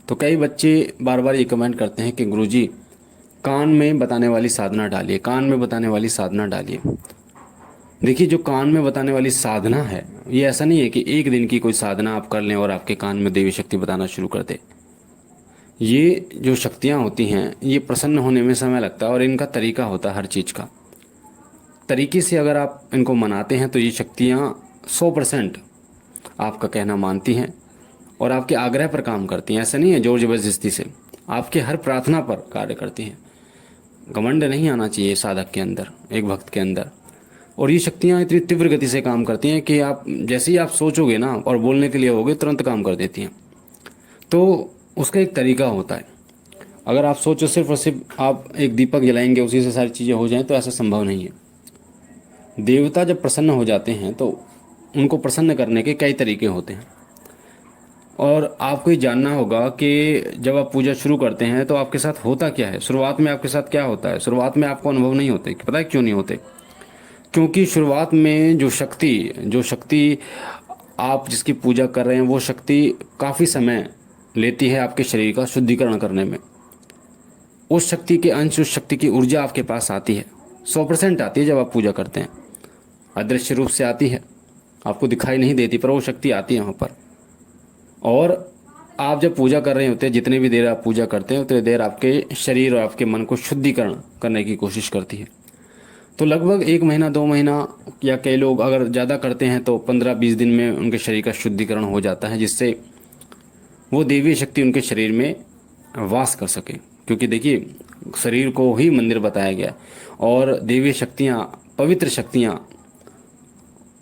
तो कई बच्चे बार बार ये कमेंट करते हैं कि गुरुजी कान में बताने वाली साधना डालिए, कान में बताने वाली साधना डालिए। देखिए, जो कान में बताने वाली साधना है, ये ऐसा नहीं है कि एक दिन की कोई साधना आप कर लें और आपके कान में देवी शक्ति बताना शुरू कर दे। ये जो शक्तियाँ होती हैं, ये प्रसन्न होने में समय लगता है और इनका तरीका होता है हर चीज़ का। तरीके से अगर आप इनको मनाते हैं तो ये शक्तियाँ 100% आपका कहना मानती हैं और आपके आग्रह पर काम करती हैं। ऐसा नहीं है जोर जबरदस्ती से, आपके हर प्रार्थना पर कार्य करती हैं। घमंड नहीं आना चाहिए साधक के अंदर, एक भक्त के अंदर। और ये शक्तियाँ इतनी तीव्र गति से काम करती हैं कि आप जैसे ही आप सोचोगे ना और बोलने के लिए होगे, तुरंत काम कर देती हैं। तो उसका एक तरीका होता है। अगर आप सोचो सिर्फ और सिर्फ आप एक दीपक जलाएंगे उसी से सारी चीज़ें हो जाएं, तो ऐसा संभव नहीं है। देवता जब प्रसन्न हो जाते हैं तो उनको प्रसन्न करने के कई तरीके होते हैं। और आपको ये जानना होगा कि जब आप पूजा शुरू करते हैं तो आपके साथ होता क्या है। शुरुआत में आपके साथ क्या होता है? शुरुआत में आपको अनुभव नहीं होते। पता है क्यों नहीं होते? क्योंकि शुरुआत में जो शक्ति आप जिसकी पूजा कर रहे हैं, वो शक्ति काफ़ी समय लेती है आपके शरीर का शुद्धिकरण करने में। उस शक्ति के अंश, उस शक्ति की ऊर्जा आपके पास आती है, 100% आती है जब आप पूजा करते हैं। अदृश्य रूप से आती है, आपको दिखाई नहीं देती, पर वो शक्ति आती है वहाँ पर। और आप जब पूजा कर रहे होते हैं, जितनी भी देर आप पूजा करते हैं उतनी देर आपके शरीर और आपके मन को शुद्धिकरण करने की कोशिश करती है। तो लगभग 1 महीना 2 महीना, या कई लोग अगर ज़्यादा करते हैं तो 15-20 दिन में उनके शरीर का शुद्धिकरण हो जाता है, जिससे वो देवी शक्ति उनके शरीर में वास कर सके। क्योंकि देखिए, शरीर को ही मंदिर बताया गया और देवी शक्तियाँ, पवित्र शक्तियाँ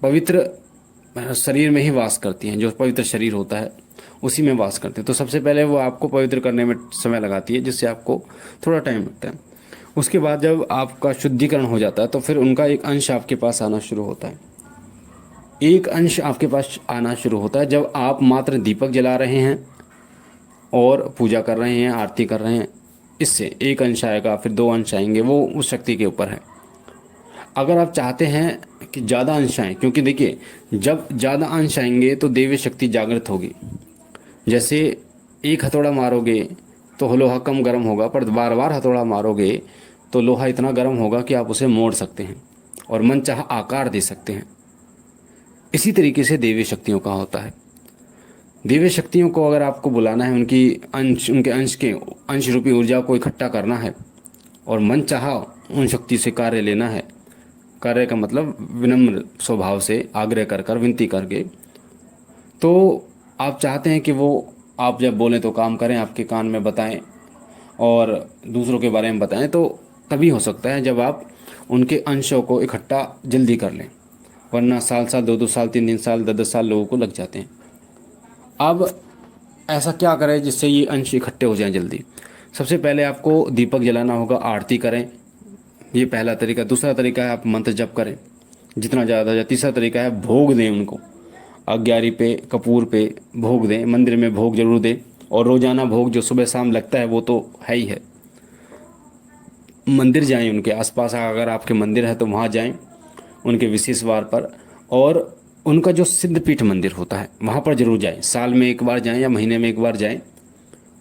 पवित्र शरीर में ही वास करती हैं। जो पवित्र शरीर होता है उसी में वास करते हैं। तो सबसे पहले वो आपको पवित्र करने में समय लगाती है, जिससे आपको थोड़ा टाइम लगता है। उसके बाद जब आपका शुद्धिकरण हो जाता है तो फिर उनका एक अंश आपके पास आना शुरू होता है। एक अंश आपके पास आना शुरू होता है जब आप मात्र दीपक जला रहे हैं और पूजा कर रहे हैं, आरती कर रहे हैं। इससे एक अंश आएगा, फिर 2 अंश आएंगे, वो उस शक्ति के ऊपर है। अगर आप चाहते हैं कि ज़्यादा अंश आएँ, क्योंकि देखिए, जब ज़्यादा अंश आएंगे तो देवी शक्ति जागृत होगी। जैसे एक हथौड़ा मारोगे तो लोहा कम गर्म होगा, पर बार बार हथौड़ा मारोगे तो लोहा इतना गर्म होगा कि आप उसे मोड़ सकते हैं और मनचाहा आकार दे सकते हैं। इसी तरीके से देवी शक्तियों का होता है। देवी शक्तियों को अगर आपको बुलाना है, उनके अंश रूपी ऊर्जा को इकट्ठा करना है और मनचाहा उन शक्ति से कार्य लेना है। कार्य का मतलब विनम्र स्वभाव से आग्रह कर कर, विनती करके। तो आप चाहते हैं कि वो आप जब बोलें तो काम करें, आपके कान में बताएं और दूसरों के बारे में बताएं, तो तभी हो सकता है जब आप उनके अंशों को इकट्ठा जल्दी कर लें। वरना साल साल, 2-2 साल, 3-3 साल, 10-10 साल लोगों को लग जाते हैं। अब ऐसा क्या करें जिससे ये अंश इकट्ठे हो जाएं जल्दी? सबसे पहले आपको दीपक जलाना होगा, आरती करें, ये पहला तरीका। दूसरा तरीका है आप मंत्र जप करें जितना ज़्यादा हो जाए। तीसरा तरीका है भोग दें उनको, अग्यारी पे, कपूर पे भोग दें, मंदिर में भोग जरूर दें। और रोज़ाना भोग जो सुबह शाम लगता है वो तो है ही है। मंदिर जाएं, उनके आसपास अगर आपके मंदिर है तो वहाँ जाएं उनके विशेष वार पर। और उनका जो सिद्धपीठ मंदिर होता है वहाँ पर जरूर जाएं। साल में एक बार जाएं या महीने में एक बार जाएं,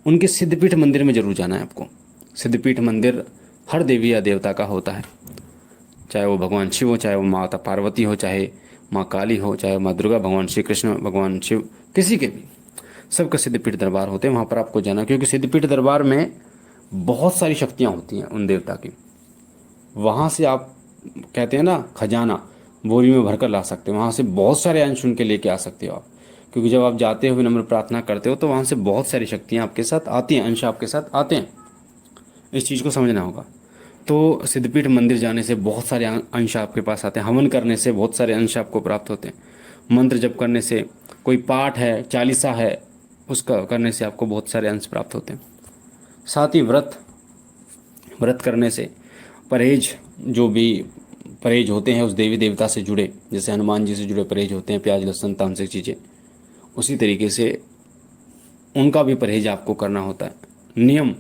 उनके सिद्धपीठ मंदिर में जरूर जाना है आपको। सिद्धपीठ मंदिर हर देवी या देवता का होता है, चाहे वो भगवान शिव हो, चाहे वो माता पार्वती हो, चाहे माँ काली हो, चाहे माँ दुर्गा, भगवान श्री कृष्ण, भगवान शिव, किसी के भी, सबका सिद्धपीठ दरबार होते हैं। वहाँ पर आपको जाना, क्योंकि सिद्धपीठ दरबार में बहुत सारी शक्तियाँ होती हैं उन देवता की। वहाँ से आप, कहते हैं ना, खजाना बोरी में भरकर ला सकते हो। वहाँ से बहुत सारे अंश उनके लेके आ सकते हो आप। क्योंकि जब आप जाते हो, विनम्र प्रार्थना करते हो, तो वहाँ से बहुत सारी शक्तियाँ आपके साथ आती हैं, अंश आपके साथ आते हैं। इस चीज़ को समझना होगा। तो सिद्धपीठ मंदिर जाने से बहुत सारे अंश आपके पास आते हैं। हवन करने से बहुत सारे अंश आपको प्राप्त होते हैं। मंत्र जप करने से, कोई पाठ है, चालीसा है, उसका करने से आपको बहुत सारे अंश प्राप्त होते हैं। साथ ही व्रत व्रत करने से, परहेज, जो भी परहेज होते हैं उस देवी देवता से जुड़े, जैसे हनुमान जी से जुड़े परहेज होते हैं, प्याज लहसुन तामसिक चीज़ें, उसी तरीके से उनका भी परहेज आपको करना होता है। नियम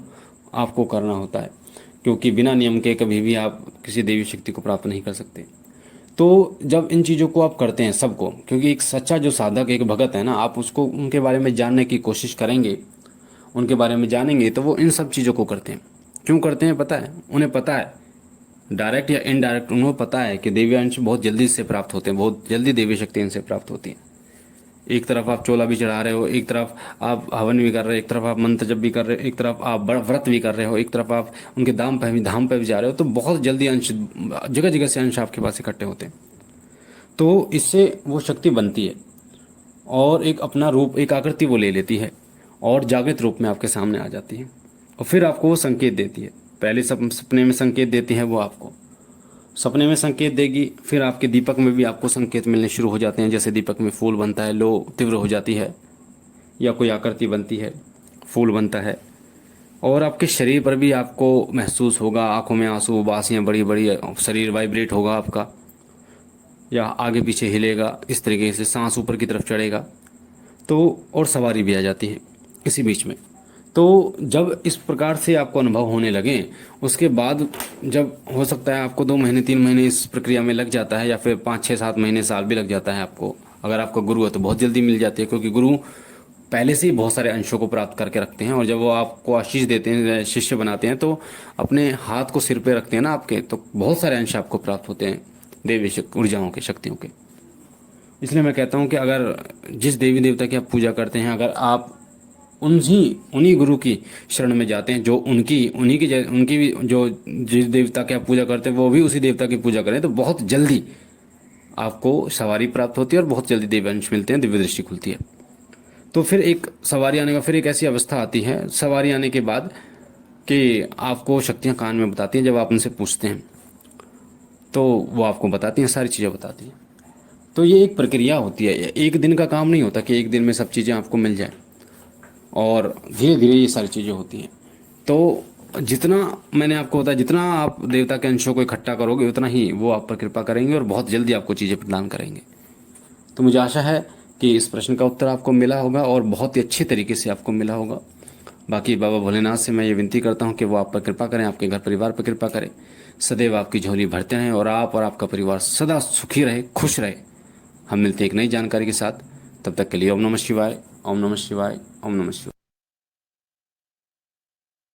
आपको करना होता है, क्योंकि बिना नियम के कभी भी आप किसी देवी शक्ति को प्राप्त नहीं कर सकते। तो जब इन चीज़ों को आप करते हैं सबको, क्योंकि एक सच्चा जो साधक, एक भगत है ना, आप उसको उनके बारे में जानने की कोशिश करेंगे उनके बारे में जानेंगे तो वो इन सब चीज़ों को करते हैं। क्यों करते हैं पता है? उन्हें पता है, डायरेक्ट या इनडायरेक्ट उन्हें पता है कि देवी अंश बहुत जल्दी से प्राप्त होते हैं, बहुत जल्दी देवी शक्ति इनसे प्राप्त होती है। एक तरफ आप चोला भी चढ़ा रहे हो, एक तरफ आप हवन भी कर रहे हो, एक तरफ आप मंत्र जप भी कर रहे हो, एक तरफ आप बड़ा व्रत भी कर रहे हो, एक तरफ आप उनके धाम पे भी जा रहे हो, तो बहुत जल्दी अंश, जगह जगह से अंश आपके पास इकट्ठे होते हैं। तो इससे वो शक्ति बनती है और एक अपना रूप, एक आकृति वो ले लेती है और जागृत रूप में आपके सामने आ जाती है और फिर आपको वो संकेत देती है। पहले सपने में संकेत देती है वो आपको, सपने में संकेत देगी, फिर आपके दीपक में भी आपको संकेत मिलने शुरू हो जाते हैं। जैसे दीपक में फूल बनता है, लो तीव्र हो जाती है, या कोई आकृति बनती है, फूल बनता है, और आपके शरीर पर भी आपको महसूस होगा, आंखों में आंसू, बासियाँ बड़ी बड़ी, शरीर वाइब्रेट होगा आपका, या आगे पीछे हिलेगा, इस तरीके से सांस ऊपर की तरफ चढ़ेगा। तो और सवारी भी आ जाती है इसी बीच में। तो जब इस प्रकार से आपको अनुभव होने लगे, उसके बाद जब हो सकता है आपको 2 महीने 3 महीने इस प्रक्रिया में लग जाता है, या फिर 5 6 7 महीने, साल भी लग जाता है आपको। अगर आपका गुरु है तो बहुत जल्दी मिल जाती है, क्योंकि गुरु पहले से ही बहुत सारे अंशों को प्राप्त करके रखते हैं। और जब वो आपको आशीष देते हैं, शिष्य बनाते हैं, तो अपने हाथ को सिर पे रखते हैं ना आपके, तो बहुत सारे अंश आपको प्राप्त होते हैं देवी ऊर्जाओं के, शक्तियों के। इसलिए मैं कहता हूँ कि अगर जिस देवी देवता की आप पूजा करते हैं, अगर आप उन्हीं गुरु की शरण में जाते हैं, जो उनकी भी, जो जिस देवता की आप पूजा करते हैं वो भी उसी देवता की पूजा करें, तो बहुत जल्दी आपको सवारी प्राप्त होती है और बहुत जल्दी दिव्य अंश मिलते हैं, दिव्य दृष्टि खुलती है। तो फिर एक सवारी आने का, फिर एक ऐसी अवस्था आती है सवारी आने के बाद कि आपको शक्तियाँ कान में बताती हैं। जब आप उनसे पूछते हैं तो वो आपको बताती हैं, सारी चीज़ें बताती हैं। तो ये एक प्रक्रिया होती है, एक दिन का काम नहीं होता कि एक दिन में सब चीज़ें आपको मिल जाए, और धीरे धीरे ये सारी चीज़ें होती हैं। तो जितना मैंने आपको बताया, जितना आप देवता के अंशों को इकट्ठा करोगे, उतना ही वो आप पर कृपा करेंगे और बहुत जल्दी आपको चीज़ें प्रदान करेंगे। तो मुझे आशा है कि इस प्रश्न का उत्तर आपको मिला होगा और बहुत ही अच्छे तरीके से आपको मिला होगा। बाकी बाबा भोलेनाथ से मैं ये विनती करता हूँ कि वो आप पर कृपा करें, आपके घर परिवार पर कृपा करें, सदैव आपकी झोली भरते रहें और आप और आपका परिवार सदा सुखी रहे, खुश रहे। हम मिलते हैं एक नई जानकारी के साथ, तब तक के लिए ओम नमः शिवाय, ओम नमः शिवाय, ओम नमः शिवाय।